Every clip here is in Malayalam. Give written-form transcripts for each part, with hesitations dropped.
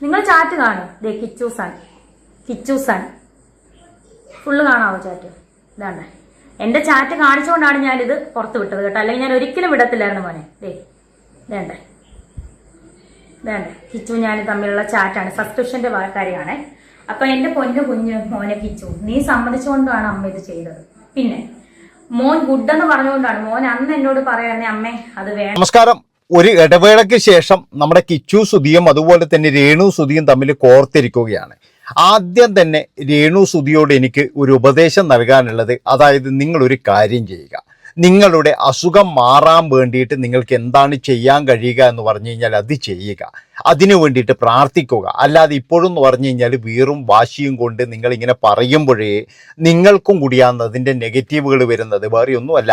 നിങ്ങൾ ചാറ്റ് കാണും. ദേ കിച്ചൂസാൻ ഫുള്ള് കാണാവോ ചാറ്റ്? ഇതാണ്ടേ എൻ്റെ ചാറ്റ് കാണിച്ചുകൊണ്ടാണ് ഞാനിത് പുറത്ത് വിട്ടത് കേട്ടോ, അല്ലെങ്കിൽ ഞാൻ ഒരിക്കലും വിടത്തില്ലായിരുന്നു മോനെ. വേണ്ടേ കിച്ചു ഞാൻ തമ്മിലുള്ള ചാറ്റാണ്, സബ്സ്ക്രിപ്ഷന്റെ കാര്യമാണ്. അപ്പൊ എന്റെ പൊന്നു കുഞ്ഞു മോനെ കിച്ചു, നീ സമ്മതിച്ചുകൊണ്ടാണ് അമ്മ ഇത് ചെയ്തത്. പിന്നെ മോൻ ഗുഡെന്ന് പറഞ്ഞുകൊണ്ടാണ് മോൻ അന്ന് എന്നോട് പറയാനേ അമ്മേ അത് വേണം. നമസ്കാരം. ഒരു ഇടവേളയ്ക്ക് ശേഷം നമ്മുടെ കിച്ചു സുധിയും അതുപോലെ തന്നെ രേണു സുധിയും തമ്മിൽ കോർത്തിരിക്കുകയാണ്. ആദ്യം തന്നെ രേണു സുധിയോട് എനിക്ക് ഒരു ഉപദേശം നൽകാനുള്ളത്, അതായത് നിങ്ങളൊരു കാര്യം ചെയ്യുക, നിങ്ങളുടെ അസുഖം മാറാൻ വേണ്ടിയിട്ട് നിങ്ങൾക്ക് എന്താണ് ചെയ്യാൻ കഴിയുക എന്ന് പറഞ്ഞു കഴിഞ്ഞാൽ അത് ചെയ്യുക, അതിനു വേണ്ടിയിട്ട് പ്രാർത്ഥിക്കുക. അല്ലാതെ ഇപ്പോഴും എന്ന് പറഞ്ഞു കഴിഞ്ഞാൽ വീറും വാശിയും കൊണ്ട് നിങ്ങളിങ്ങനെ പറയുമ്പോഴേ നിങ്ങൾക്കും കൂടിയാണ് അതിൻ്റെ നെഗറ്റീവുകൾ വരുന്നത്, വേറെ ഒന്നുമല്ല.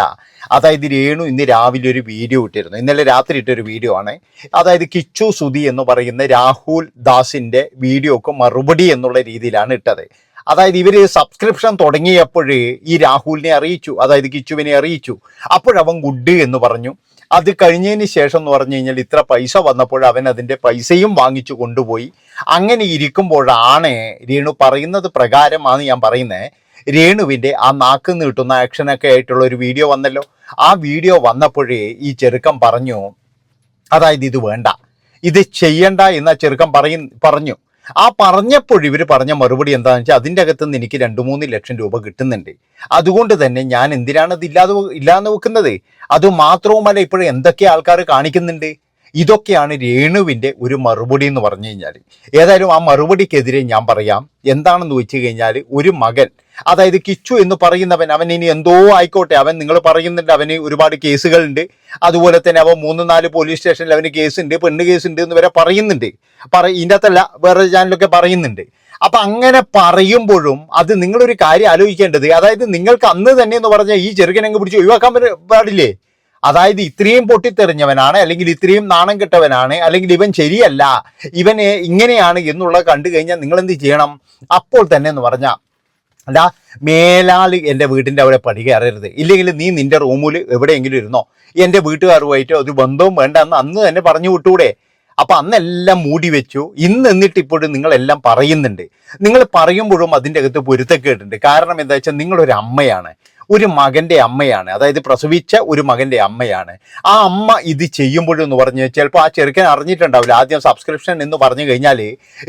അതായത് രേണു ഇന്ന് രാവിലെ ഒരു വീഡിയോ ഇട്ടിരുന്നു, ഇന്നലെ രാത്രി ഇട്ടൊരു വീഡിയോ ആണ്. അതായത് കിച്ചു സുധി എന്ന് പറയുന്ന രാഹുൽ ദാസിൻ്റെ വീഡിയോക്ക് മറുപടി എന്നുള്ള രീതിയിലാണ് ഇട്ടത്. അതായത് ഇവർ സബ്സ്ക്രിപ്ഷൻ തുടങ്ങിയപ്പോഴേ ഈ രാഹുലിനെ അറിയിച്ചു, അതായത് കിച്ചുവിനെ അറിയിച്ചു. അപ്പോഴവൻ ഗുഡ് എന്ന് പറഞ്ഞു. അത് കഴിഞ്ഞതിന് ശേഷം എന്ന് പറഞ്ഞു കഴിഞ്ഞാൽ ഇത്ര പൈസ വന്നപ്പോൾ അവൻ അതിൻ്റെ പൈസയും വാങ്ങിച്ചു കൊണ്ടുപോയി. അങ്ങനെ ഇരിക്കുമ്പോഴാണ് രേണു പറയുന്നത് പ്രകാരമാണ് ഞാൻ പറയുന്നത്, രേണുവിൻ്റെ ആ നാക്ക് നീട്ടുന്ന ആക്ഷനൊക്കെ ആയിട്ടുള്ള ഒരു വീഡിയോ വന്നല്ലോ. ആ വീഡിയോ വന്നപ്പോഴേ ഈ ചെറുക്കൻ പറഞ്ഞു, അതായത് ഇത് വേണ്ട, ഇത് ചെയ്യണ്ട എന്ന ചെറുക്കൻ പറഞ്ഞു. ആ പറഞ്ഞപ്പോൾ ഇവർ പറഞ്ഞ മറുപടി എന്താണെന്ന് വെച്ചാൽ, അതിൻ്റെ അകത്തുനിന്ന് എനിക്ക് 2-3 ലക്ഷം രൂപ കിട്ടുന്നുണ്ട്, അതുകൊണ്ട് തന്നെ ഞാൻ എന്തിനാണ് ഇത് ഇല്ലാന്ന് വെക്കുന്നത്. അതുമാത്രവുമല്ല, ഇപ്പോഴും എന്തൊക്കെ ആൾക്കാർ കാണിക്കുന്നുണ്ട്. ഇതൊക്കെയാണ് രേണുവിൻ്റെ ഒരു മറുപടി എന്ന് പറഞ്ഞു കഴിഞ്ഞാൽ. ഏതായാലും ആ മറുപടിക്കെതിരെ ഞാൻ പറയാം. എന്താണെന്ന് വെച്ച് കഴിഞ്ഞാൽ, ഒരു മകൻ, അതായത് കിച്ചു എന്ന് പറയുന്നവൻ, അവൻ ഇനി എന്തോ ആയിക്കോട്ടെ, അവൻ നിങ്ങൾ പറയുന്നുണ്ട് അവന് ഒരുപാട് കേസുകളുണ്ട്, അതുപോലെ തന്നെ അവൻ 3-4 പോലീസ് സ്റ്റേഷനിൽ അവന് കേസുണ്ട്, പെണ്ണ് കേസുണ്ട് എന്ന് വരെ പറയുന്നുണ്ട്. ഇതിൻ്റെ അകത്തല്ല, വേറെ ചാനലൊക്കെ പറയുന്നുണ്ട്. അപ്പം അങ്ങനെ പറയുമ്പോഴും അത് നിങ്ങളൊരു കാര്യം ആലോചിക്കേണ്ടത്, അതായത് നിങ്ങൾക്ക് അന്ന് തന്നെ എന്ന് പറഞ്ഞാൽ ഈ ചെറുക്കനങ്ങ് പിടിച്ച് ഒഴിവാക്കാൻ പാടില്ലേ. അതായത് ഇത്രയും പൊട്ടിത്തെറിഞ്ഞവനാണ്, അല്ലെങ്കിൽ ഇത്രയും നാണം കെട്ടവനാണ്, അല്ലെങ്കിൽ ഇവൻ ശരിയല്ല, ഇവനെ ഇങ്ങനെയാണ് എന്നുള്ളത് കണ്ടു കഴിഞ്ഞാൽ നിങ്ങൾ എന്ത് ചെയ്യണം? അപ്പോൾ തന്നെ എന്ന് പറഞ്ഞാൽ, അല്ല, മേലാൾ എൻ്റെ വീട്ടിൻ്റെ അവിടെ പടി കയറരുത്, ഇല്ലെങ്കിൽ നീ നിൻ്റെ റൂമിൽ എവിടെയെങ്കിലും ഇരുന്നോ, എൻ്റെ വീട്ടുകാരുമായിട്ട് ഒരു ബന്ധവും വേണ്ട എന്ന് അന്ന് തന്നെ പറഞ്ഞു വിട്ടൂടെ? അപ്പം അന്നെല്ലാം മൂടി വെച്ചു. എന്നിട്ട് ഇപ്പോഴും നിങ്ങളെല്ലാം പറയുന്നുണ്ട്. നിങ്ങൾ പറയുമ്പോഴും അതിൻ്റെ അകത്ത് പൊരുത്തക്കേടുണ്ട്. കാരണം എന്താ വെച്ചാൽ, നിങ്ങളൊരു അമ്മയാണ്, ഒരു മകൻ്റെ അമ്മയാണ്, അതായത് പ്രസവിച്ച ഒരു മകൻ്റെ അമ്മയാണ്. ആ അമ്മ ഇത് ചെയ്യുമ്പോഴെന്ന് പറഞ്ഞ് ചിലപ്പോൾ ആ ചെറുക്കൻ അറിഞ്ഞിട്ടുണ്ടാവില്ല. ആദ്യം സബ്സ്ക്രിപ്ഷൻ എന്ന് പറഞ്ഞു കഴിഞ്ഞാൽ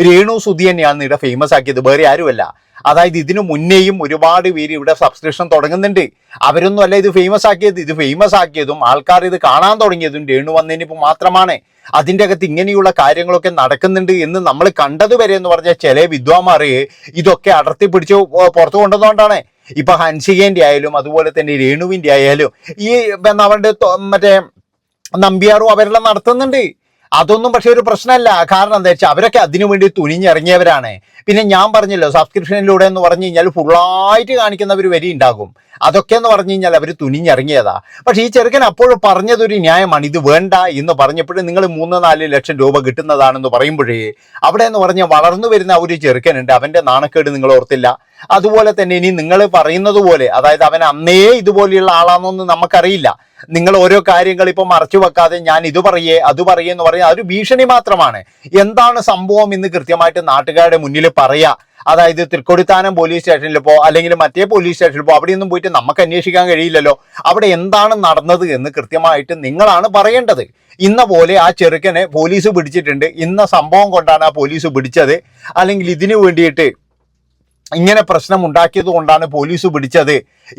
രേണു സുധി തന്നെയാണ് ഇവിടെ ഫേമസ് ആക്കിയത്, വേറെ ആരുമല്ല. അതായത് ഇതിനു മുന്നേയും ഒരുപാട് പേര് ഇവിടെ സബ്സ്ക്രിപ്ഷൻ തുടങ്ങുന്നുണ്ട്. അവരൊന്നും അല്ല ഇത് ഫേമസ് ആക്കിയത്. ഇത് ഫേമസ് ആക്കിയതും ആൾക്കാർ ഇത് കാണാൻ തുടങ്ങിയതും രേണു വന്നതിനിപ്പോൾ മാത്രമാണ്. അതിൻ്റെ അകത്ത് ഇങ്ങനെയുള്ള കാര്യങ്ങളൊക്കെ നടക്കുന്നുണ്ട് എന്ന് നമ്മൾ കണ്ടതുവരെ എന്ന് പറഞ്ഞാൽ ചില വിദ്വാന്മാർ ഇതൊക്കെ അടർത്തി പിടിച്ച് പുറത്തു കൊണ്ടുവന്നുകൊണ്ടാണ്. ഇപ്പൊ ഹൻസികേൻ്റെ ആയാലും അതുപോലെ തന്നെ രേണുവിൻ്റെ ആയാലും ഈ അവരുടെ മറ്റേ നമ്പ്യാറും അവരെല്ലാം നടത്തുന്നുണ്ട്. അതൊന്നും പക്ഷെ ഒരു പ്രശ്നമല്ല. കാരണം എന്താ വെച്ചാൽ അവരൊക്കെ അതിനു വേണ്ടി തുനിഞ്ഞിറങ്ങിയവരാണ്. പിന്നെ ഞാൻ പറഞ്ഞല്ലോ, സബ്സ്ക്രിപ്ഷനിലൂടെ എന്ന് പറഞ്ഞു കഴിഞ്ഞാൽ ഫുള്ളായിട്ട് കാണിക്കുന്നവർ വരി ഉണ്ടാകും. അതൊക്കെ എന്ന് പറഞ്ഞു കഴിഞ്ഞാൽ അവർ തുനിഞ്ഞിറങ്ങിയതാ. പക്ഷെ ഈ ചെറുക്കൻ അപ്പോഴും പറഞ്ഞതൊരു ന്യായമാണ്, ഇത് വേണ്ട എന്ന് പറഞ്ഞപ്പോഴും നിങ്ങൾ 3-4 ലക്ഷം രൂപ കിട്ടുന്നതാണെന്ന് പറയുമ്പോഴേ അവിടെ എന്ന് പറഞ്ഞാൽ വളർന്നു വരുന്ന ഒരു ചെറുക്കനുണ്ട്, അവൻ്റെ നാണക്കേട് നിങ്ങൾ ഓർത്തില്ല. അതുപോലെ തന്നെ ഇനി നിങ്ങൾ പറയുന്നത് പോലെ, അതായത് അവൻ അന്നേ ഇതുപോലെയുള്ള ആളാണെന്നൊന്നും നമുക്കറിയില്ല. നിങ്ങൾ ഓരോ കാര്യങ്ങൾ ഇപ്പം മറച്ചു വെക്കാതെ ഞാൻ ഇത് പറയേ അത് പറയേ എന്ന് പറയുക അതൊരു ഭീഷണി മാത്രമാണ്. എന്താണ് സംഭവം എന്ന് കൃത്യമായിട്ട് നാട്ടുകാരുടെ മുന്നിൽ പറയാ. അതായത് തൃക്കൊടിത്താനം പോലീസ് സ്റ്റേഷനിൽ പോ, അല്ലെങ്കിൽ മറ്റേ പോലീസ് സ്റ്റേഷനിൽ പോ, അവിടെയൊന്നും പോയിട്ട് നമുക്ക് അന്വേഷിക്കാൻ കഴിയില്ലല്ലോ. അവിടെ എന്താണ് നടന്നത് എന്ന് കൃത്യമായിട്ട് നിങ്ങളാണ് പറയേണ്ടത്. ഇന്ന പോലെ ആ ചെറുക്കനെ പോലീസ് പിടിച്ചിട്ടുണ്ട്, ഇന്ന സംഭവം കൊണ്ടാണ് ആ പോലീസ് പിടിച്ചത്, അല്ലെങ്കിൽ ഇതിനു വേണ്ടിയിട്ട് ഇങ്ങനെ പ്രശ്നം ഉണ്ടാക്കിയത് കൊണ്ടാണ് പോലീസ് പിടിച്ചത്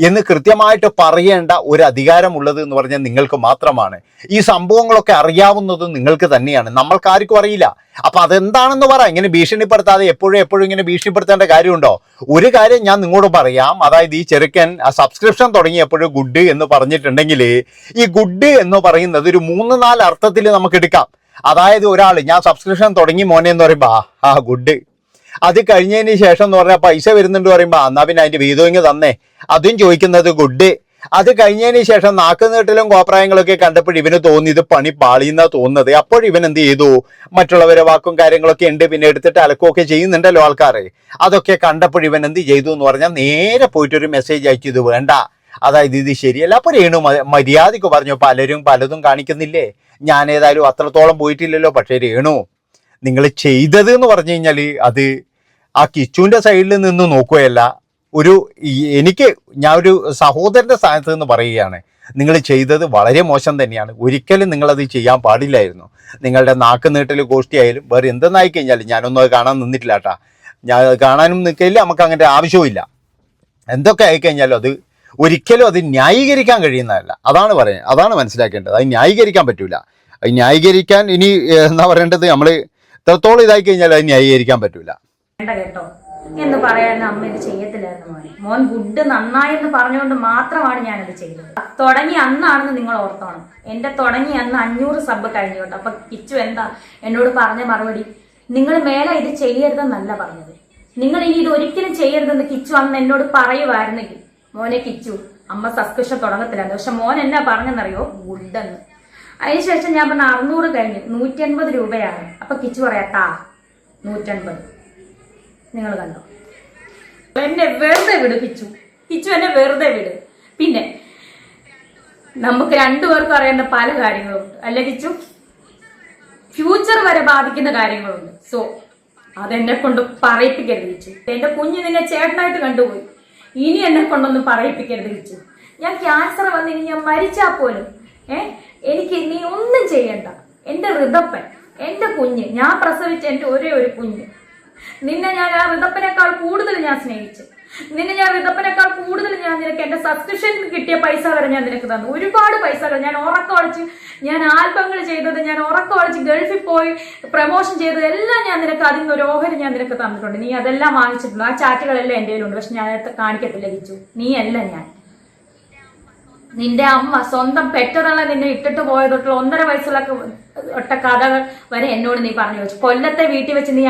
എന്ന് കൃത്യമായിട്ട് പറയേണ്ട ഒരു അധികാരമുള്ളത് എന്ന് പറഞ്ഞാൽ നിങ്ങൾക്ക് മാത്രമാണ്. ഈ സംഭവങ്ങളൊക്കെ അറിയാവുന്നതും നിങ്ങൾക്ക് തന്നെയാണ്, നമ്മൾക്കാർക്കും അറിയില്ല. അപ്പൊ അതെന്താണെന്ന് പറ. ഇങ്ങനെ ഭീഷണിപ്പെടുത്താതെ എപ്പോഴും ഇങ്ങനെ ഭീഷണിപ്പെടുത്തേണ്ട കാര്യമുണ്ടോ? ഒരു കാര്യം ഞാൻ നിങ്ങളോട് പറയാം. അതായത് ഈ ചെറുക്കൻ സബ്സ്ക്രിപ്ഷൻ തുടങ്ങിയപ്പോഴും ഗുഡ് എന്ന് പറഞ്ഞിട്ടുണ്ടെങ്കിൽ, ഈ ഗുഡ് എന്ന് പറയുന്നത് ഒരു 3-4 അർത്ഥത്തിൽ നമുക്ക് എടുക്കാം. അതായത് ഒരാൾ ഞാൻ സബ്സ്ക്രിപ്ഷൻ തുടങ്ങി മോനെ എന്ന് പറയുമ്പോ ആ ഗുഡ്, അത് കഴിഞ്ഞതിന് ശേഷം എന്ന് പറഞ്ഞാൽ പൈസ വരുന്നുണ്ട് പറയുമ്പോൾ എന്നാ പിന്നെ അതിൻ്റെ വീതം തന്നെ, അതും ചോദിക്കുന്നത് ഗുഡ്. അത് കഴിഞ്ഞതിന് ശേഷം നാക്ക് നീട്ടലും കോപ്രായങ്ങളൊക്കെ കണ്ടപ്പോൾ ഇവന് തോന്നി ഇത് പണി പാളിയെന്നാ തോന്നുന്നത്. അപ്പോൾ ഇവൻ എന്ത് ചെയ്തു, മറ്റുള്ളവരെ വാക്കും കാര്യങ്ങളൊക്കെ ഉണ്ട്, പിന്നെ എടുത്തിട്ട് അലക്കുകയൊക്കെ ചെയ്യുന്നുണ്ടല്ലോ ആൾക്കാർ. അതൊക്കെ കണ്ടപ്പോൾ ഇവൻ എന്ത് ചെയ്തു എന്ന് പറഞ്ഞാൽ നേരെ പോയിട്ടൊരു മെസ്സേജ് അയച്ചു, ഇത് വേണ്ട, അതായത് ഇത് ശരിയല്ല. അപ്പോൾ രേണു മര്യാദയ്ക്ക് പറഞ്ഞു, പലരും പലതും കാണിക്കുന്നില്ലേ, ഞാൻ ഏതായാലും അത്രത്തോളം പോയിട്ടില്ലല്ലോ. പക്ഷേ രേണു നിങ്ങൾ ചെയ്തത് എന്ന് പറഞ്ഞു കഴിഞ്ഞാൽ അത് ആ കിച്ചുവിൻ്റെ സൈഡിൽ നിന്ന് നോക്കുകയല്ല, എനിക്ക് ഞാൻ ഒരു സഹോദരൻ്റെ സ്ഥാനത്ത് നിന്ന് പറയുകയാണ്, നിങ്ങൾ ചെയ്തത് വളരെ മോശം തന്നെയാണ്. ഒരിക്കലും നിങ്ങളത് ചെയ്യാൻ പാടില്ലായിരുന്നു. നിങ്ങളുടെ നാക്ക് നീട്ടൽ ഗോഷ്ഠിയായാലും വേറെ എന്തെന്നായി കഴിഞ്ഞാൽ ഞാനൊന്നും അത് കാണാൻ നിന്നിട്ടില്ല കേട്ടാ. ഞാൻ കാണാനും നിൽക്കില്ല, നമുക്ക് അങ്ങനത്തെ ആവശ്യവുമില്ല. എന്തൊക്കെ ആയിക്കഴിഞ്ഞാലും അത് ഒരിക്കലും അത് ന്യായീകരിക്കാൻ കഴിയുന്നതല്ല. അതാണ് പറയുന്നത്, അതാണ് മനസ്സിലാക്കേണ്ടത്. അത് ന്യായീകരിക്കാൻ പറ്റൂല. അത് ന്യായീകരിക്കാൻ ഇനി എന്താ പറയേണ്ടത്, നമ്മൾ എത്രത്തോളം ഇതായി കഴിഞ്ഞാൽ അത് ന്യായീകരിക്കാൻ പറ്റൂല. കേട്ടോ എന്ന് പറയാൻ അമ്മ ഇത് ചെയ്യത്തില്ലായിരുന്നു മോനെ. മോൻ ഗുഡ് നന്നായെന്ന് പറഞ്ഞുകൊണ്ട് മാത്രമാണ് ഞാനത് ചെയ്തത്. തുടങ്ങി അന്നാണെന്ന് നിങ്ങൾ ഓർത്തോണം. എന്റെ തുടങ്ങി അന്ന് 500 സബ് കഴിഞ്ഞു കേട്ടോ. അപ്പൊ കിച്ചു എന്താ എന്നോട് പറഞ്ഞ മറുപടി, നിങ്ങൾ മേലെ ഇത് ചെയ്യരുതെന്നല്ല പറഞ്ഞത്, നിങ്ങൾ ഇനി ഇത് ഒരിക്കലും ചെയ്യരുതെന്ന് കിച്ചു അന്ന് എന്നോട് പറയുമായിരുന്നെങ്കിൽ മോനെ കിച്ചു അമ്മ സബ്സ്ക്രിപ്ഷൻ തുടങ്ങത്തില്ലായിരുന്നു. പക്ഷെ മോൻ എന്നാ പറഞ്ഞെന്നറിയോ, ഗുഡെന്ന്. അതിനുശേഷം ഞാൻ പറഞ്ഞ 600 കഴിഞ്ഞു, 150 രൂപയാണ്. അപ്പൊ കിച്ചു പറയാ 150. നിങ്ങൾ കണ്ടോ, എന്നെ വെറുതെ വിട് കിച്ചു, എന്നെ വെറുതെ വിട്. പിന്നെ നമുക്ക് രണ്ടുപേർക്കും അറിയുന്ന പല കാര്യങ്ങളുണ്ട് അല്ലെ കിച്ചു, ഫ്യൂച്ചർ വരെ ബാധിക്കുന്ന കാര്യങ്ങളുണ്ട്. സോ അതെന്നെ കൊണ്ട് പറയിപ്പിക്കരുത് കിച്ചു. എന്റെ കുഞ്ഞ് നിന്നെ ചേട്ടനായിട്ട് കണ്ടുപോയി, ഇനി എന്നെ കൊണ്ടൊന്നും പറയിപ്പിക്കരുത് കിച്ചു. ഞാൻ ക്യാൻസർ വന്ന് ഇനി ഞാൻ മരിച്ചാൽ പോലും എനിക്ക് നീ ഒന്നും ചെയ്യണ്ട. എന്റെ ഋതപ്പൻ, എന്റെ കുഞ്ഞ്, ഞാൻ പ്രസവിച്ച എന്റെ ഒരേ ഒരു കുഞ്ഞ്, നിന്നെ ഞാൻ ആ ഋതപ്പനേക്കാൾ കൂടുതൽ ഞാൻ സ്നേഹിച്ചു. നിന്നെ ഞാൻ ഋതപ്പനേക്കാൾ കൂടുതൽ ഞാൻ നിനക്ക് എന്റെ സബ്സ്ക്രിപ്ഷൻ കിട്ടിയ പൈസ വരെ ഞാൻ നിനക്ക് തന്നു. ഒരുപാട് പൈസകൾ ഞാൻ ഉറക്കമടിച്ച്, ഞാൻ ആൽബങ്ങൾ ചെയ്തത്, ഞാൻ ഉറക്കമടിച്ച് ഗൾഫിൽ പോയി പ്രമോഷൻ ചെയ്തത് എല്ലാം ഞാൻ നിനക്ക് അതിൽ നിന്ന് ഒരു ഓഹരി ഞാൻ നിനക്ക് തന്നിട്ടുണ്ട്. നീ അതെല്ലാം വാങ്ങിച്ചിട്ടുണ്ട്. ആ ചാറ്റുകളെല്ലാം എൻ്റെ കയ്യിലുണ്ട്. പക്ഷെ ഞാൻ കാണിക്കത്തില്ല കിച്ചു. നീ അല്ല ഞാൻ, നിന്റെ അമ്മ സ്വന്തം പെറ്ററളെ നിന്നെ ഇട്ടിട്ട് പോയതൊട്ടുള്ള 1.5 വയസ്സുള്ള ഒട്ട കഥകൾ വരെ എന്നോട് നീ പറഞ്ഞു വെച്ചു. കൊല്ലത്തെ വീട്ടിൽ വെച്ച് നീ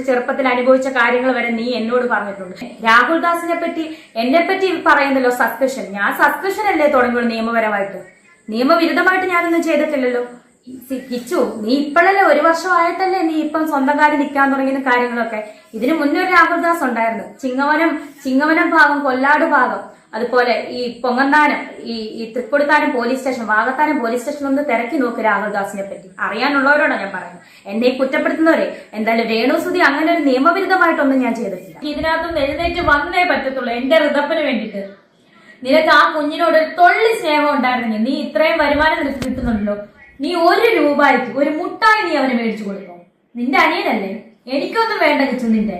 ചെറുപ്പത്തിൽ അനുഭവിച്ച കാര്യങ്ങൾ വരെ നീ എന്നോട് പറഞ്ഞിട്ടുണ്ട്. രാഹുൽ ദാസിനെ പറ്റി, എന്നെ പറ്റി പറയുന്നല്ലോ സബ്സ്ക്രിപ്ഷൻ. ഞാൻ സബ്സ്ക്രിപ്ഷൻ അല്ലേ തുടങ്ങിയുള്ളൂ നിയമപരമായിട്ട്. നിയമവിരുദ്ധമായിട്ട് ഞാനൊന്നും ചെയ്തിട്ടില്ലല്ലോ. കിച്ചു, നീ ഇപ്പോഴല്ലേ 1 വർഷമായിട്ടല്ലേ നീ ഇപ്പം സ്വന്തം കാര്യം നിൽക്കാൻ തുടങ്ങിയ കാര്യങ്ങളൊക്കെ. ഇതിനു മുന്നേ ഒരു രാഹുൽ ദാസ് ഉണ്ടായിരുന്നു. ചിങ്ങവനം ഭാഗം, കൊല്ലാട് ഭാഗം, അതുപോലെ ഈ പൊങ്ങന്താനം, ഈ Thrikkodithanam police station, Vakathanam police station ഒന്ന് തിരക്കി നോക്ക് രാഹുൽദാസിനെ പറ്റി. അറിയാനുള്ളവരോടാണ് ഞാൻ പറയുന്നത്. എന്നെ കുറ്റപ്പെടുത്തുന്നവരെ. എന്തായാലും രേണുസുതി അങ്ങനെ ഒരു നിയമവിരുദ്ധമായിട്ടൊന്നും ഞാൻ ചെയ്തിട്ടില്ല. ഇതിനകത്തൊന്ന് എഴുന്നേറ്റ് വന്നേ പറ്റത്തുള്ളൂ എന്റെ ഋതപ്പന് വേണ്ടിയിട്ട്. നിനക്ക് ആ കുഞ്ഞിനോട് ഒരു തൊള്ളി സ്നേഹം ഉണ്ടായിരുന്നെങ്കിൽ, നീ ഇത്രയും വരുമാനം നിനക്ക് കിട്ടുന്നുണ്ടല്ലോ, നീ 1 രൂപയ്ക്ക് ഒരു മുട്ടായി നീ അവന് മേടിച്ചു കൊടുക്കും. നിന്റെ അനിയനല്ലേ, എനിക്കൊന്നും വേണ്ട കിച്ചു നിന്റെ.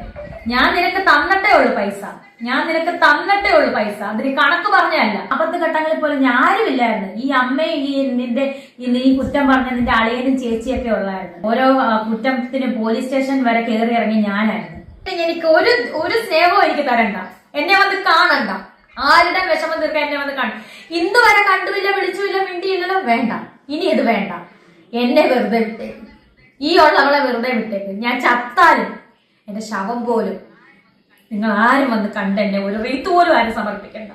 ഞാൻ നിനക്ക് തന്നിട്ടേ ഉള്ളു പൈസ, അതിന് കണക്ക് പറഞ്ഞല്ല. അബദ്ധ ഘട്ടങ്ങളിൽ പോലും ഞാരുമില്ലായിരുന്നു. ഈ അമ്മയും നീ കുറ്റം പറഞ്ഞ നിന്റെ അളിയനും ചേച്ചിയൊക്കെ ഉള്ളായിരുന്നു. ഓരോ കുറ്റത്തിന് പോലീസ് സ്റ്റേഷൻ വരെ കയറി ഇറങ്ങി ഞാനായിരുന്നു. എനിക്ക് ഒരു സ്നേഹവും എനിക്ക് തരണ്ട, എന്നെ വന്ന് കാണണ്ട, ആരുടെ വിഷമം തീർക്കാൻ എന്നെ വന്ന് കാണും. ഇന്ന് വരെ കണ്ടുമില്ല, വിളിച്ചുമില്ല, മിണ്ടിയില്ലല്ലോ. വേണ്ട, ഇനി ഇത് വേണ്ട. എന്നെ വെറുതെ വിട്ടേക്ക്, ഈ ഉള്ളവളെ വെറുതെ വിട്ടേക്ക്. ഞാൻ ചത്താലും എന്റെ ശവം പോലും നിങ്ങൾ ആരും വന്ന് കണ്ട് എന്നെ ഒരു റീത്ത് പോലും ആരും സമർപ്പിക്കണ്ട.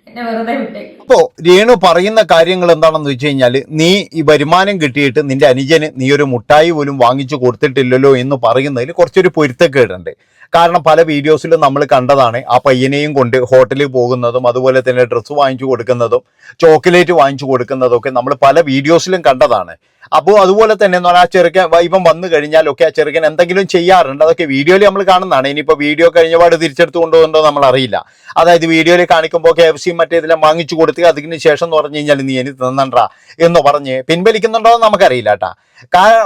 എന്നെ വെറുതെ വിട്ടേക്ക്. ഇപ്പോ രേണു പറയുന്ന കാര്യങ്ങൾ എന്താണെന്ന് വെച്ച് കഴിഞ്ഞാൽ, നീ ഈ വരുമാനം കിട്ടിയിട്ട് നിന്റെ അനുജന് നീ ഒരു മുട്ടായി പോലും വാങ്ങിച്ചു കൊടുത്തിട്ടില്ലല്ലോ എന്ന് പറയുന്നതിൽ കുറച്ചൊരു പൊരുത്തക്കേടുണ്ട്. കാരണം പല വീഡിയോസിലും നമ്മൾ കണ്ടതാണ് ആ പയ്യനെയും കൊണ്ട് ഹോട്ടലിൽ പോകുന്നതും അതുപോലെ തന്നെ ഡ്രസ്സ് വാങ്ങിച്ചു കൊടുക്കുന്നതും ചോക്ലേറ്റ് വാങ്ങിച്ചു കൊടുക്കുന്നതും ഒക്കെ നമ്മൾ പല വീഡിയോസിലും കണ്ടതാണ്. അപ്പോൾ അതുപോലെ തന്നെ എന്ന് പറഞ്ഞാൽ ആ ചെറുക്കൻ ഇവൻ വന്നു കഴിഞ്ഞാലൊക്കെ ആ ചെറുക്കൻ എന്തെങ്കിലും ചെയ്യാറുണ്ട്. അതൊക്കെ വീഡിയോയിൽ നമ്മൾ കാണുന്നതാണ്. ഇനിയിപ്പോൾ വീഡിയോ കഴിഞ്ഞപാട് തിരിച്ചെടുത്ത് കൊണ്ടുപോകുന്നുണ്ടോ നമ്മൾ അറിയില്ല. അതായത് വീഡിയോയിൽ കാണിക്കുമ്പോൾ KFC മറ്റേതെല്ലാം വാങ്ങിച്ചു കൊടുത്ത് അതിന് ശേഷം എന്ന് പറഞ്ഞു കഴിഞ്ഞാൽ നീ എനിക്ക് തന്നണ്ടാ എന്ന് പറഞ്ഞ് പിൻവലിക്കുന്നുണ്ടോ എന്ന് നമുക്കറിയില്ല കേട്ടാ. കാരണം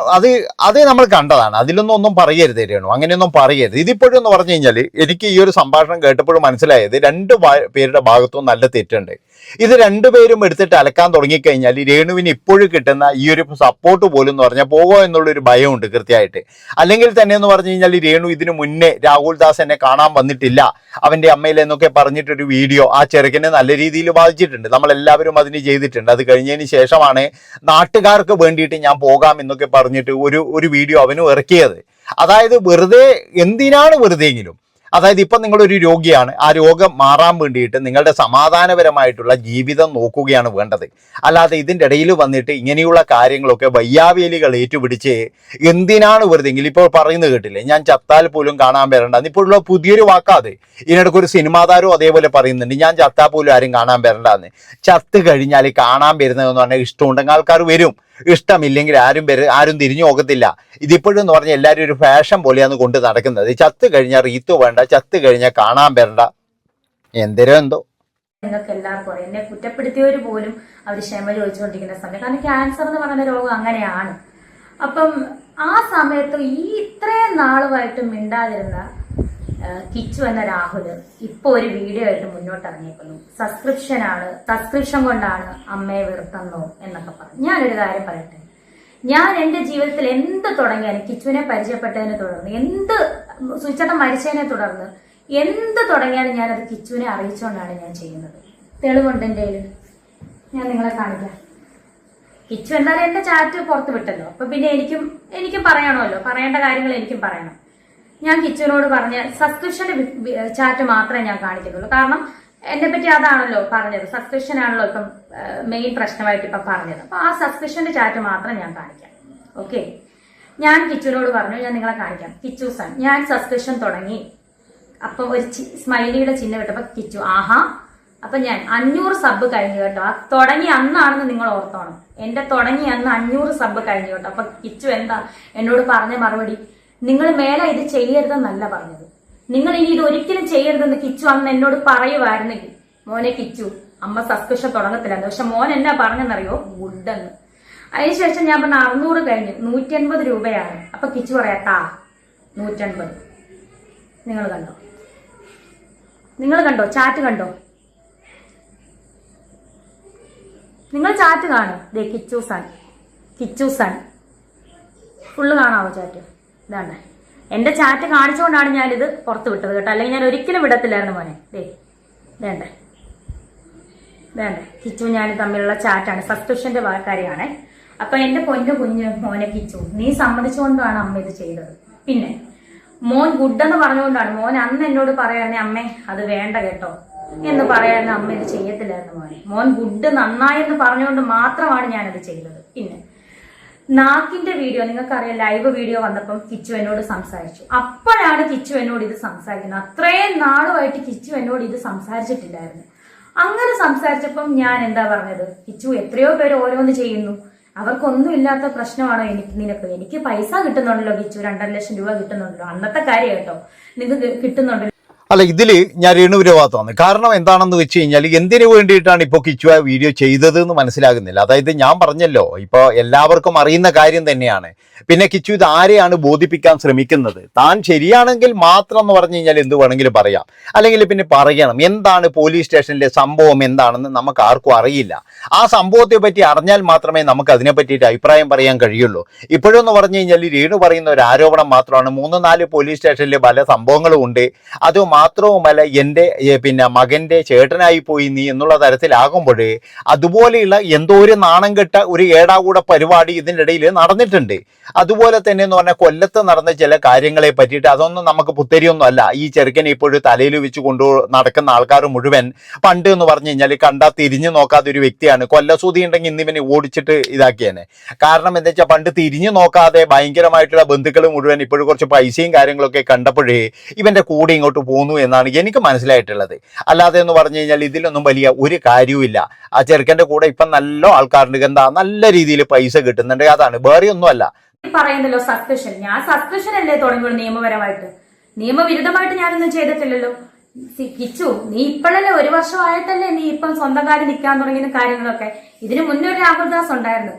അത് നമ്മൾ കണ്ടതാണ്. അതിലൊന്നും പറയരുത് രേണു, അങ്ങനെയൊന്നും പറയരുത്. ഇതിപ്പോഴും എന്ന് പറഞ്ഞു കഴിഞ്ഞാൽ എനിക്ക് ഈ ഒരു സംഭാഷണം കേട്ടപ്പോഴും മനസ്സിലായത് 2 പേരുടെ ഭാഗത്തും നല്ല തെറ്റുണ്ട്. ഇത് 2 പേരും എടുത്തിട്ട് അലക്കാൻ തുടങ്ങിക്കഴിഞ്ഞാൽ രേണുവിന് ഇപ്പോഴും കിട്ടുന്ന ഈ ഒരു സപ്പോർട്ട് പോലും എന്ന് പറഞ്ഞാൽ പോകോ എന്നുള്ളൊരു ഭയമുണ്ട് കൃത്യമായിട്ട്. അല്ലെങ്കിൽ തന്നെ എന്ന് പറഞ്ഞു കഴിഞ്ഞാൽ രേണു ഇതിനു മുന്നേ രാഹുൽ ദാസ് എന്നെ കാണാൻ വന്നിട്ടില്ല അവന്റെ അമ്മയിൽ എന്നൊക്കെ പറഞ്ഞിട്ടൊരു വീഡിയോ ആ ചെറുക്കനെ നല്ല രീതിയിൽ ബാധിച്ചിട്ടുണ്ട്. നമ്മളെല്ലാവരും അതിന് ചെയ്തിട്ടുണ്ട്. അത് കഴിഞ്ഞതിന് ശേഷമാണ് നാട്ടുകാർക്ക് വേണ്ടിയിട്ട് ഞാൻ പോകാം എന്നൊക്കെ പറഞ്ഞിട്ട് ഒരു വീഡിയോ അവനും ഇറക്കിയത്. അതായത് വെറുതെ എന്തിനാണ് വെറുതെയെങ്കിലും, അതായത് ഇപ്പം നിങ്ങളൊരു രോഗിയാണ്, ആ രോഗം മാറാൻ വേണ്ടിയിട്ട് നിങ്ങളുടെ സമാധാനപരമായിട്ടുള്ള ജീവിതം നോക്കുകയാണ് വേണ്ടത്. അല്ലാതെ ഇതിൻ്റെ ഇടയിൽ വന്നിട്ട് ഇങ്ങനെയുള്ള കാര്യങ്ങളൊക്കെ വയ്യാവേലികൾ ഏറ്റുപിടിച്ച് എന്തിനാണ് വെറുതെങ്കിലും. ഇപ്പോൾ പറയുന്നത് കേട്ടില്ലേ, ഞാൻ ചത്താൽ പോലും കാണാൻ വരണ്ട. ഇപ്പോഴുള്ള പുതിയൊരു വാക്കാത്. ഇതിനിടയ്ക്ക് ഒരു സിനിമാതാരോ അതേപോലെ പറയുന്നുണ്ട്, ഞാൻ ചത്താൽ പോലും ആരും കാണാൻ വരണ്ടെന്ന്. ചത്ത് കഴിഞ്ഞാൽ കാണാൻ വരുന്നതെന്ന് പറഞ്ഞാൽ ഇഷ്ടമുണ്ടെങ്കിൽ ആൾക്കാർ വരും. ഇഷ്ടമില്ലെങ്കിൽ ആരും തിരിഞ്ഞു നോക്കത്തില്ല. ഇതിപ്പോഴും എന്ന് പറഞ്ഞാൽ എല്ലാവരും ഒരു ഫാഷൻ പോലെയാണ് കൊണ്ട് നടക്കുന്നത്. ചത്ത് കഴിഞ്ഞാൽ റീത്ത് വേണ്ട, ചത്ത് കഴിഞ്ഞാൽ കാണാൻ വരണ്ട, എന്തരോ എന്തോ. നിങ്ങൾക്ക് എല്ലാവർക്കും അറിയാം, എന്നെ കുറ്റപ്പെടുത്തിയവർ പോലും അവർ ക്ഷമ ചോദിച്ചുകൊണ്ടിരിക്കുന്ന സമയം. കാരണം ക്യാൻസർ എന്ന് പറയുന്ന രോഗം അങ്ങനെയാണ്. അപ്പം ആ സമയത്ത് ഈ ഇത്രയും നാളുമായിട്ട് മിണ്ടാതിരുന്ന കിച്ചു എന്ന രാഹുൽ ഇപ്പൊ ഒരു വീഡിയോ ആയിട്ട് മുന്നോട്ട് ഇറങ്ങിയിരിക്കുന്നു. സബ്സ്ക്രിപ്ഷൻ കൊണ്ടാണ് അമ്മയെ വെറുത്തന്നോ എന്നൊക്കെ പറഞ്ഞു. ഞാനൊരു കാര്യം പറയട്ടെ, ഞാൻ എന്റെ ജീവിതത്തിൽ എന്ത് തുടങ്ങിയാലും കിച്ചുവിനെ പരിചയപ്പെട്ടതിനെ തുടർന്ന്, എന്ത് സുചേട്ടൻ മരിച്ചതിനെ തുടർന്ന് എന്ത് തുടങ്ങിയാലും ഞാനത് കിച്ചുവിനെ അറിയിച്ചുകൊണ്ടാണ് ഞാൻ ചെയ്യുന്നത്. തെളിവുണ്ട് എൻ്റെ കയ്യിൽ, ഞാൻ നിങ്ങളെ കാണിക്കാം. കിച്ചു എന്തായാലും എന്റെ ചാറ്റ് പുറത്ത് വിട്ടല്ലോ, അപ്പൊ പിന്നെ എനിക്കും പറയണമല്ലോ, പറയേണ്ട കാര്യങ്ങൾ എനിക്കും പറയണം. ഞാൻ കിച്ചുവിനോട് പറഞ്ഞ സബ്സ്ക്രിപ്ഷന്റെ ചാറ്റ് മാത്രമേ ഞാൻ കാണിക്കുന്നുള്ളൂ. കാരണം എന്നെ പറ്റി അതാണല്ലോ പറഞ്ഞത്, സബ്സ്ക്രിപ്ഷൻ ആണല്ലോ ഇപ്പം മെയിൻ പ്രശ്നമായിട്ട് ഇപ്പൊ പറഞ്ഞത്. അപ്പൊ ആ സബ്സ്ക്രിപ്ഷന്റെ ചാറ്റ് മാത്രം ഞാൻ കാണിക്കാം. ഓക്കെ, ഞാൻ കിച്ചുവിനോട് പറഞ്ഞു, ഞാൻ നിങ്ങളെ കാണിക്കാം. കിച്ചു സൺ, ഞാൻ സബ്സ്ക്രിപ്ഷൻ തുടങ്ങി, അപ്പൊ ഒരു സ്മൈലിയുടെ ചിഹ്നം ഇട്ടപ്പോ കിച്ചു ആഹാ, അപ്പൊ ഞാൻ 500 സബ് കഴിഞ്ഞു കേട്ടോ. ആ തുടങ്ങി അന്നാണെന്ന് നിങ്ങൾ ഓർത്തോണം, എന്റെ തുടങ്ങി അന്ന് 500 സബ് കഴിഞ്ഞു കേട്ടോ. അപ്പൊ കിച്ചു എന്താ എന്നോട് പറഞ്ഞ മറുപടി, നിങ്ങൾ മേലെ ഇത് ചെയ്യരുതെന്നല്ല പറഞ്ഞത്, നിങ്ങൾ ഇനി ഇത് ഒരിക്കലും ചെയ്യരുതെന്ന് കിച്ചു അന്ന് എന്നോട് പറയുമായിരുന്നെങ്കിൽ, മോനെ കിച്ചു അമ്മ സബ്സ്ക്രിപ്ഷൻ തുടങ്ങത്തില്ലായിരുന്നു. പക്ഷെ മോൻ എന്നാ പറഞ്ഞെന്നറിയോ, ഗുഡെന്ന്. അതിനുശേഷം ഞാൻ പറഞ്ഞ 600 കഴിഞ്ഞു, 180 രൂപയാണ്. അപ്പൊ കിച്ചു പറയാട്ടാ 180. നിങ്ങൾ കണ്ടോ ചാറ്റ് കണ്ടോ? നിങ്ങൾ ചാറ്റ് കാണും. ദേ കിച്ചു സൺ ഫുള്ള് കാണാവോ ചാറ്റ്? ഇതാണ് എന്റെ ചാറ്റ് കാണിച്ചുകൊണ്ടാണ് ഞാനിത് പുറത്ത് വിട്ടത് കേട്ടോ, അല്ലെങ്കിൽ ഞാൻ ഒരിക്കലും വിടത്തില്ലായിരുന്നു മോനെ. വേണ്ടേ കിച്ചു ഞാൻ തമ്മിലുള്ള ചാറ്റാണ്, സബ്സ്ക്രിപ്ഷന്റെ കാര്യമാണ്. അപ്പൊ എന്റെ കുഞ്ഞു മോനെ കിച്ചു, നീ സമ്മതിച്ചുകൊണ്ടാണ് അമ്മ ഇത് ചെയ്തത്. പിന്നെ മോൻ ഗുഡെന്ന് പറഞ്ഞുകൊണ്ടാണ്, മോൻ അന്ന് എന്നോട് പറയായിരുന്നേ അമ്മേ അത് വേണ്ട കേട്ടോ എന്ന് പറയാൻ അമ്മ ഇത് ചെയ്യത്തില്ലായിരുന്നു മോനെ. മോൻ ഗുഡ് നന്നായെന്ന് പറഞ്ഞുകൊണ്ട് മാത്രമാണ് ഞാനത് ചെയ്തത്. പിന്നെ നാക്കിന്റെ വീഡിയോ നിങ്ങൾക്കറിയാം, ലൈവ് വീഡിയോ വന്നപ്പം കിച്ചു എന്നോട് സംസാരിച്ചു. അപ്പോഴാണ് കിച്ചു എന്നോട് ഇത് സംസാരിക്കുന്നത്. അത്രയും നാളുമായിട്ട് കിച്ചു എന്നോട് ഇത് സംസാരിച്ചിട്ടില്ലായിരുന്നു. അങ്ങനെ സംസാരിച്ചപ്പം ഞാൻ എന്താ പറഞ്ഞത്, കിച്ചു എത്രയോ പേര് ഓരോന്ന് ചെയ്യുന്നു, അവർക്കൊന്നും ഇല്ലാത്ത പ്രശ്നമാണോ എനിക്ക് പൈസ കിട്ടുന്നുണ്ടല്ലോ കിച്ചു, 2.5 ലക്ഷം രൂപ കിട്ടുന്നുണ്ടല്ലോ, അന്നത്തെ കാര്യം കേട്ടോ, നിങ്ങൾക്ക് കിട്ടുന്നുണ്ടല്ലോ. അല്ല, ഇതില് ഞാൻ രേണുവിന്റെ ഭാഗത്താണ്. കാരണം എന്താണെന്ന് വെച്ച് കഴിഞ്ഞാൽ എന്തിനു വേണ്ടിയിട്ടാണ് ഇപ്പോൾ കിച്ചു ആ വീഡിയോ ചെയ്തത് എന്ന് മനസ്സിലാകുന്നില്ല. അതായത് ഞാൻ പറഞ്ഞല്ലോ, ഇപ്പോൾ എല്ലാവർക്കും അറിയുന്ന കാര്യം തന്നെയാണ്. പിന്നെ കിച്ചു ഇത് ആരെയാണ് ബോധിപ്പിക്കാൻ ശ്രമിക്കുന്നത്, താൻ ശരിയാണെങ്കിൽ മാത്രം എന്ന് പറഞ്ഞു കഴിഞ്ഞാൽ എന്ത് വേണമെങ്കിലും പറയാം, അല്ലെങ്കിൽ പിന്നെ പറയണം എന്താണ് പോലീസ് സ്റ്റേഷനിലെ സംഭവം എന്താണെന്ന് നമുക്ക് ആർക്കും അറിയില്ല. ആ സംഭവത്തെ പറ്റി അറിഞ്ഞാൽ മാത്രമേ നമുക്ക് അതിനെ പറ്റിയിട്ട് അഭിപ്രായം പറയാൻ കഴിയുള്ളൂ. ഇപ്പോഴെന്ന് പറഞ്ഞു കഴിഞ്ഞാൽ രേണു പറയുന്ന ഒരു ആരോപണം മാത്രമാണ്. 3-4 പോലീസ് സ്റ്റേഷനിൽ പല സംഭവങ്ങളും ഉണ്ട്. അത് മാത്രവുമല്ല എൻ്റെ മകൻ്റെ ചേട്ടനായി പോയി നീ എന്നുള്ള തരത്തിലാകുമ്പോൾ അതുപോലെയുള്ള എന്തോ ഒരു നാണം കെട്ട ഒരു ഏടാകൂട പരിപാടി ഇതിൻ്റെ ഇടയിൽ നടന്നിട്ടുണ്ട്. അതുപോലെ തന്നെ എന്ന് പറഞ്ഞാൽ കൊല്ലത്ത് നടന്ന ചില കാര്യങ്ങളെ പറ്റിയിട്ട് അതൊന്നും നമുക്ക് പുത്തരിയൊന്നും അല്ല. ഈ ചെറുക്കനെ ഇപ്പോഴും തലയിൽ വെച്ച് കൊണ്ടു നടക്കുന്ന ആൾക്കാർ മുഴുവൻ പണ്ട് എന്ന് പറഞ്ഞു കഴിഞ്ഞാൽ കണ്ടാൽ തിരിഞ്ഞു നോക്കാത്ത ഒരു വ്യക്തിയാണ്. കൊല്ലസൂതി ഉണ്ടെങ്കിൽ ഇന്നിവനെ ഓടിച്ചിട്ട് ഇതാക്കിയേനെ. കാരണം എന്താ വെച്ചാൽ പണ്ട് തിരിഞ്ഞു നോക്കാതെ ഭയങ്കരമായിട്ടുള്ള ബന്ധുക്കൾ മുഴുവൻ ഇപ്പോഴും കുറച്ച് പൈസയും കാര്യങ്ങളൊക്കെ കണ്ടപ്പോഴേ ഇവൻ്റെ കൂടെ ഇങ്ങോട്ട് പോകുന്നു എന്നാണ് എനിക്ക് മനസ്സിലായിട്ടുള്ളത്. അല്ലാതെ എന്ന് പറഞ്ഞു കഴിഞ്ഞാൽ ഇതിലൊന്നും വലിയ ഒരു കാര്യവുമില്ല. ആ ചെറുക്കൻ്റെ കൂടെ ഇപ്പം നല്ല ആൾക്കാരുണ്ട്, എന്താ നല്ല രീതിയിൽ പൈസ കിട്ടുന്നുണ്ട്, അതാണ്, വേറെ ഒന്നുമല്ല. പറയുന്നല്ലോ സബ്സ്ക്രിപ്ഷൻ, ഞാൻ സബ്സ്ക്രിപ്ഷൻ അല്ലേ തുടങ്ങിയുള്ളൂ നിയമപരമായിട്ട്, നിയമവിരുദ്ധമായിട്ട് ഞാനൊന്നും ചെയ്തിട്ടില്ലല്ലോ. കിച്ചു നീ ഇപ്പോഴല്ലേ 1 വർഷമായിട്ടല്ലേ നീ ഇപ്പം സ്വന്തം കാര്യം നിൽക്കാൻ തുടങ്ങിയ കാര്യങ്ങളൊക്കെ. ഇതിനു മുന്നേ ഒരു രാഹുൽദാസ് ഉണ്ടായിരുന്നു,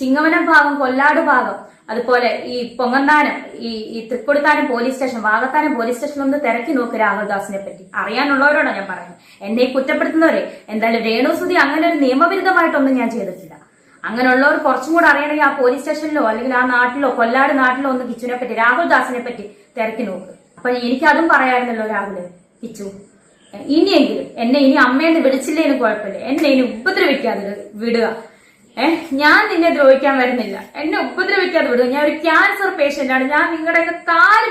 ചിങ്ങവനം ഭാഗം, കൊല്ലാട് ഭാഗം, അതുപോലെ ഈ പൊങ്ങന്താനം, ഈ Thrikkodithanam police station, Vakathanam police സ്റ്റേഷനിലൊന്ന് തിരക്കി നോക്ക് രാഹുൽദാസിനെ പറ്റി. അറിയാനുള്ളവരോടാണ് ഞാൻ പറയുന്നത്, എന്നെ കുറ്റപ്പെടുത്തുന്നവരെ. എന്തായാലും രേണുസുതി അങ്ങനെ ഒരു നിയമവിരുദ്ധമായിട്ടൊന്നും ഞാൻ ചെയ്തിട്ടില്ല. അങ്ങനെയുള്ളവർ കുറച്ചും കൂടെ അറിയണമെങ്കിൽ ആ പോലീസ് സ്റ്റേഷനിലോ അല്ലെങ്കിൽ ആ നാട്ടിലോ, കൊല്ലാട് നാട്ടിലോ ഒന്ന് കിച്ചുവിനെ പറ്റി, രാഹുൽദാസിനെ പറ്റി തിരക്കി നോക്ക്. അപ്പൊ എനിക്കതും പറയായിരുന്നല്ലോ രാഹുല്, കിച്ചു ഇനിയെങ്കിലും എന്നെ ഇനി അമ്മയെന്ന് വിളിച്ചില്ലേലും കുഴപ്പമില്ല, എന്നെ ഇനി ഉപദ്രവിക്കാതെ വിടുക. ഞാൻ നിന്നെ ദ്രോഹിക്കാൻ വരുന്നില്ല, എന്നെ ഉപദ്രവിക്കാതെ വിടുക. ഞാൻ ഒരു ക്യാൻസർ പേഷ്യന്റ് ആണ്. ഞാൻ നിങ്ങളുടെ കാല്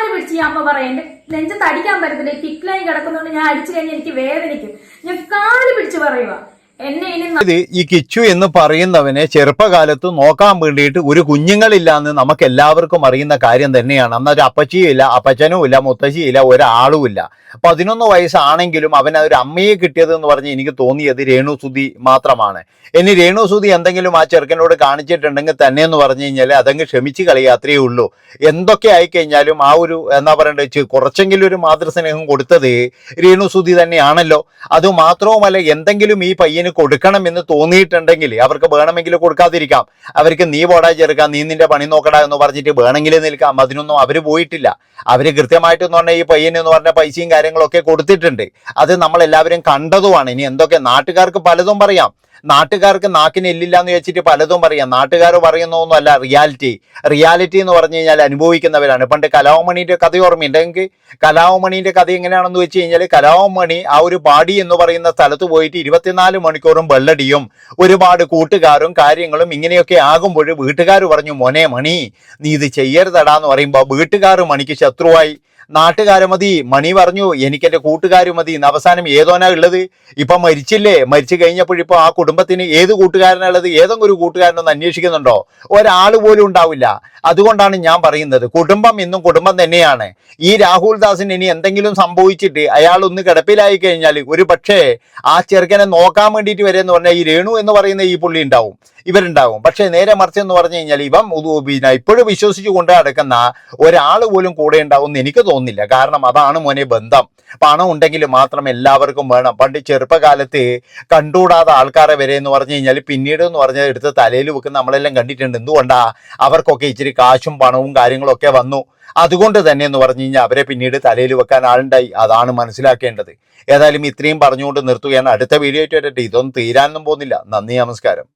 പിടിച്ച് ഈ അമ്മ പറയാം, എന്റെ നെഞ്ചത്ത് അടിക്കാൻ പറ്റത്തില്ല, ടിക്ക് ലൈൻ കിടക്കുന്നതുകൊണ്ട് ഞാൻ അടിച്ചു കഴിഞ്ഞാൽ എനിക്ക് വേദനിക്കും. ഞാൻ കാല് പിടിച്ച് പറയുക, എന്നെ ഇനി ഇത് ഈ കിച്ചു എന്ന് പറയുന്നവനെ ചെറുപ്പകാലത്ത് നോക്കാൻ വേണ്ടിയിട്ട് ഒരു കുഞ്ഞുങ്ങളില്ല എന്ന് നമുക്ക് എല്ലാവർക്കും അറിയുന്ന കാര്യം തന്നെയാണ്. അന്നൊരു അപ്പച്ചിയും ഇല്ല, അപ്പച്ചനും ഇല്ല, മുത്തശ്ശിയും ഇല്ല, ഒരാളും ഇല്ല. 11 വയസ്സാണെങ്കിലും അവൻ ഒരു അമ്മയെ കിട്ടിയത് എന്ന് പറഞ്ഞ് എനിക്ക് തോന്നിയത് രേണുസുതി മാത്രമാണ്. ഇനി രേണുസുതി എന്തെങ്കിലും ആ ചെറുക്കനോട് കാണിച്ചിട്ടുണ്ടെങ്കിൽ തന്നെ എന്ന് പറഞ്ഞു കഴിഞ്ഞാൽ അതങ്ങ് ക്ഷമിച്ച് കളയുക, അത്രയേ ഉള്ളൂ. എന്തൊക്കെ ആയിക്കഴിഞ്ഞാലും ആ ഒരു എന്താ പറയണ്ടത് കുറച്ചെങ്കിലും ഒരു മാതൃസ്നേഹം കൊടുത്തത് രേണുസുതി തന്നെയാണല്ലോ. അതുമാത്രവുമല്ല, എന്തെങ്കിലും ഈ പയ്യന് കൊടുക്കണം എന്ന് തോന്നിയിട്ടുണ്ടെങ്കിൽ അവർക്ക് വേണമെങ്കിൽ കൊടുക്കാതിരിക്കാം. അവർക്ക് നീ പോടാ ചെറുക്കാം, നീ നിന്റെ പണി നോക്കടാ എന്ന് പറഞ്ഞിട്ട് വേണമെങ്കിൽ നിൽക്കാം. അതിനൊന്നും അവർ പോയിട്ടില്ല. അവർ കൃത്യമായിട്ടെന്ന് പറഞ്ഞാൽ ഈ പയ്യന് എന്ന് പറഞ്ഞ പൈസയും കാര്യങ്ങളൊക്കെ കൊടുത്തിട്ടുണ്ട്. അത് നമ്മളെല്ലാവരും കണ്ടതുമാണ്. ഇനി എന്തൊക്കെ നാട്ടുകാർക്ക് പലതും പറയാം, നാട്ടുകാർക്ക് നാക്കിന് എല്ലില്ല എന്ന് വെച്ചിട്ട് പലതും പറയാം. നാട്ടുകാർ പറയുന്നതൊന്നുമല്ല റിയാലിറ്റി എന്ന് പറഞ്ഞു കഴിഞ്ഞാൽ അനുഭവിക്കുന്നവരാണ്. പണ്ട് കലാവമണിന്റെ കഥ ഓർമ്മയുണ്ടെങ്കിൽ കലാവമണിന്റെ കഥ എങ്ങനെയാണെന്ന് വെച്ച് കഴിഞ്ഞാൽ കലാവമണി ആ ഒരു പാടി എന്ന് പറയുന്ന സ്ഥലത്ത് പോയിട്ട് 24 മണിക്കൂറും വെള്ളടിയും ഒരുപാട് കൂട്ടുകാരും കാര്യങ്ങളും ഇങ്ങനെയൊക്കെ ആകുമ്പോൾ വീട്ടുകാർ പറഞ്ഞു, മോനെ മണി നീ ഇത് ചെയ്യരുതടാന്ന് പറയുമ്പോൾ വീട്ടുകാർ മണിക്ക് ശത്രുവായി. നാട്ടുകാര് മതി, മണി പറഞ്ഞു എനിക്കെന്റെ കൂട്ടുകാർ മതി. അവസാനം ഏതോനാ ഉള്ളത്? ഇപ്പൊ മരിച്ചില്ലേ? മരിച്ചു കഴിഞ്ഞപ്പോഴിപ്പോ ആ കുടുംബത്തിന് ഏത് കൂട്ടുകാരനുള്ളത്? ഏതെങ്കിലും ഒരു കൂട്ടുകാരനൊന്ന് അന്വേഷിക്കുന്നുണ്ടോ? ഒരാൾ പോലും ഉണ്ടാവില്ല. അതുകൊണ്ടാണ് ഞാൻ പറയുന്നത്, കുടുംബം ഇന്നും കുടുംബം തന്നെയാണ്. ഈ രാഹുൽ ദാസിന് ഇനി എന്തെങ്കിലും സംഭവിച്ചിട്ട് അയാൾ ഒന്ന് കിടപ്പിലായി കഴിഞ്ഞാൽ ഒരു പക്ഷേ ആ ചെറുക്കനെ നോക്കാൻ വേണ്ടിയിട്ട് വരെ എന്ന് പറഞ്ഞാൽ ഈ രേണു എന്ന് പറയുന്ന ഈ പുള്ളി ഉണ്ടാവും, ഇവരുണ്ടാവും. പക്ഷെ നേരെ മറിച്ച് എന്ന് പറഞ്ഞു കഴിഞ്ഞാൽ പിന്നെ ഇപ്പോഴും വിശ്വസിച്ച് കൊണ്ട് നടക്കുന്ന ഒരാൾ പോലും കൂടെ ഉണ്ടാവും എന്ന് എനിക്ക് തോന്നുന്നില്ല. കാരണം അതാണ് മോനെ ബന്ധം. പണം ഉണ്ടെങ്കിൽ മാത്രം എല്ലാവർക്കും വേണം. പണ്ട് ചെറുപ്പകാലത്ത് കണ്ടുകൂടാത്ത ആൾക്കാരെ വരെ എന്ന് പറഞ്ഞു കഴിഞ്ഞാൽ പിന്നീട് എന്ന് പറഞ്ഞാൽ എടുത്ത് തലയിൽ വെക്കുന്ന നമ്മളെല്ലാം കണ്ടിട്ടുണ്ട്. എന്തുകൊണ്ടാ? അവർക്കൊക്കെ ഇച്ചിരി കാശും പണവും കാര്യങ്ങളൊക്കെ വന്നു. അതുകൊണ്ട് തന്നെ എന്ന് പറഞ്ഞു കഴിഞ്ഞാൽ അവരെ പിന്നീട് തലയിൽ വെക്കാൻ ആളുണ്ടായി. അതാണ് മനസ്സിലാക്കേണ്ടത്. ഏതായാലും ഇത്രയും പറഞ്ഞുകൊണ്ട് നിർത്തുകയാണ്. അടുത്ത വീഡിയോ ആയിട്ട് വരട്ടെ. ഇതൊന്നും തീരാനൊന്നും പോകുന്നില്ല. നന്ദി, നമസ്കാരം.